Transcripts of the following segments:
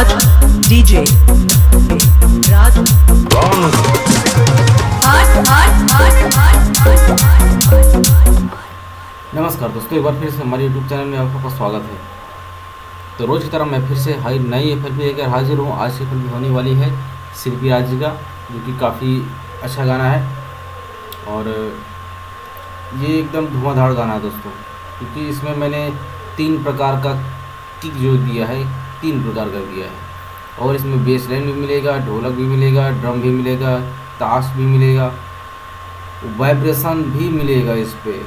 राज DJ राज नमस्कार दोस्तों, एक बार फिर से हमारे YouTube चैनल में आपका स्वागत है। तो रोज़ की तरह मैं फिर से नई FLP लेकर हाजिर हूँ। आज की FLP होने वाली है शिल्पी राज जी का, जो कि काफ़ी अच्छा गाना है और ये एकदम धुआंधार गाना है दोस्तों, क्योंकि इसमें मैंने 3 प्रकार का किक जो दिया है, 3 प्रकार का दिया है और इसमें बेस लाइन भी मिलेगा, ढोलक भी मिलेगा, ड्रम भी मिलेगा, ताश भी मिलेगा, वाइब्रेशन भी मिलेगा, इस पर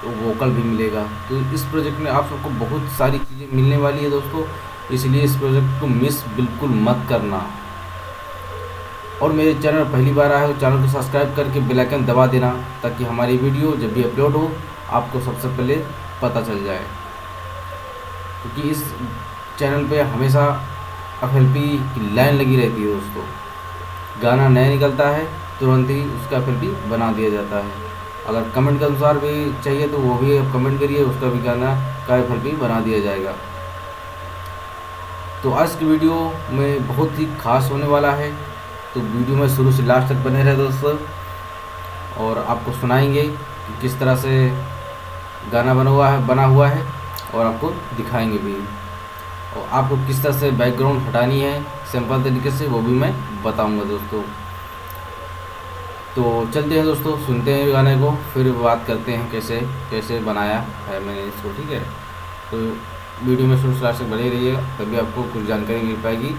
वोकल भी मिलेगा। तो इस प्रोजेक्ट में आप सबको बहुत सारी चीज़ें मिलने वाली है दोस्तों, इसलिए इस प्रोजेक्ट को मिस बिल्कुल मत करना। और मेरे चैनल पहली बार आए हो, चैनल को सब्सक्राइब करके बेल आइकन दबा देना, ताकि हमारी वीडियो जब भी अपलोड हो आपको सबसे पहले पता चल जाए। क्योंकि इस चैनल पे हमेशा FLP की लाइन लगी रहती है दोस्तों। गाना नया निकलता है तुरंत ही उसका FLP बना दिया जाता है। अगर कमेंट के अनुसार भी चाहिए तो वो भी आप कमेंट करिए, उसका भी गाना का FLP बना दिया जाएगा। तो आज की वीडियो में बहुत ही खास होने वाला है, तो वीडियो में शुरू से लास्ट तक बने रहे दोस्तों, और आपको सुनाएंगे कि किस तरह से गाना बना हुआ है और आपको दिखाएंगे भी, और आपको किस तरह से बैकग्राउंड हटानी है सिंपल तरीके से, वो भी मैं बताऊंगा दोस्तों। तो चलते हैं दोस्तों, सुनते हैं गाने को, फिर बात करते हैं कैसे कैसे बनाया है मैंने इसको, ठीक है। तो वीडियो में शुरू से लास्ट तक बने रहिएगा, तभी आपको कुछ जानकारी मिल पाएगी।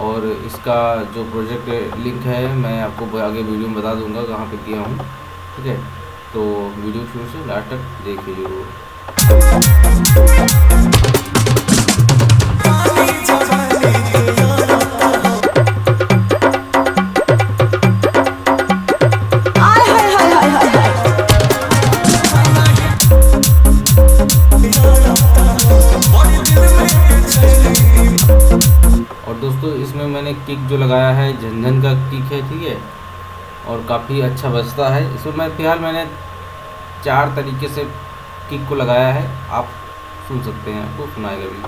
और इसका जो प्रोजेक्ट लिंक है मैं आपको आगे वीडियो में बता दूंगा कहाँ पे दिया हूँ, ठीक है। तो वीडियो शुरू से लास्ट तक देखिए जरूर। दोस्तों इसमें मैंने किक जो लगाया है झनझन का किक है, ठीक है, और काफ़ी अच्छा बजता है। इसमें मैंने 4 तरीके से किक को लगाया है, आप सुन सकते हैं, आपको सुनाएगा भी।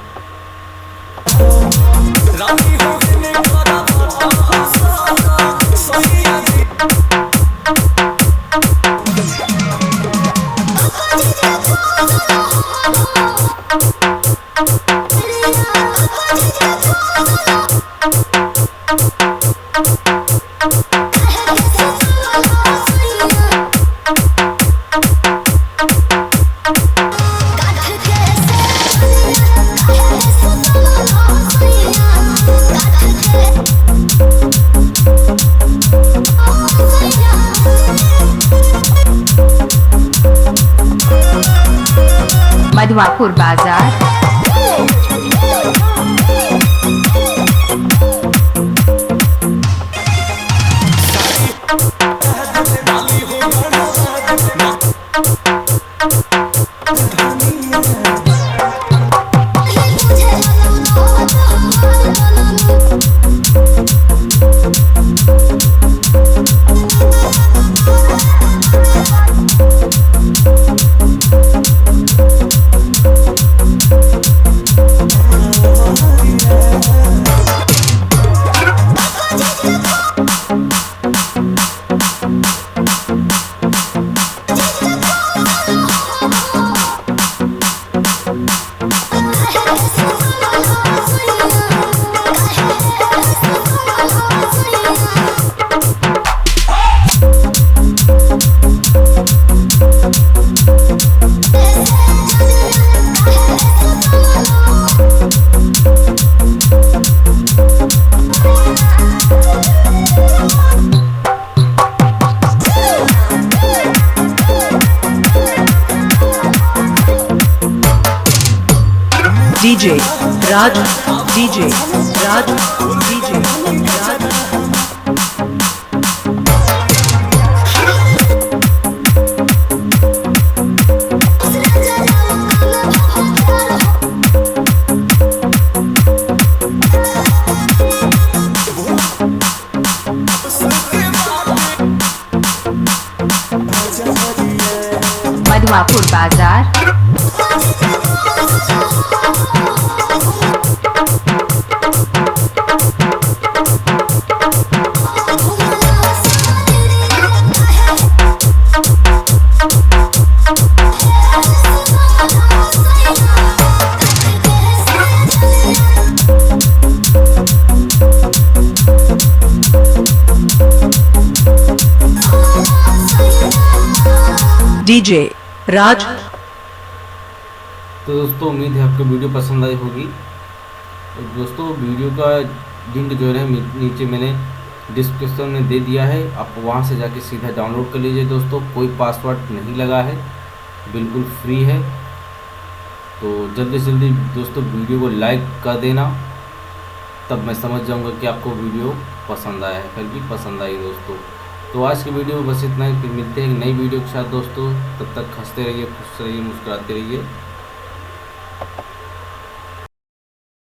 मधवापुर बाजार। डीजे राज डीजे राज डीजे राज। मधवापुर बाजार। DJ Raj तो दोस्तों उम्मीद है आपको वीडियो पसंद आई होगी। और दोस्तों वीडियो का लिंक जो है नीचे मैंने डिस्क्रिप्शन में दे दिया है, आप वहां से जाके सीधा डाउनलोड कर लीजिए। दोस्तों कोई पासवर्ड नहीं लगा है, बिल्कुल फ्री है। तो जल्दी से जल्दी दोस्तों वीडियो को लाइक कर देना, तब मैं समझ जाऊंगा कि आपको वीडियो पसंद आया है। फिर भी पसंद आई दोस्तों। तो आज की वीडियो में बस इतना ही, फिर मिलते हैं एक नई वीडियो के साथ दोस्तों। तब तक हंसते रहिए, खुश रहिए, मुस्कुराते रहिए।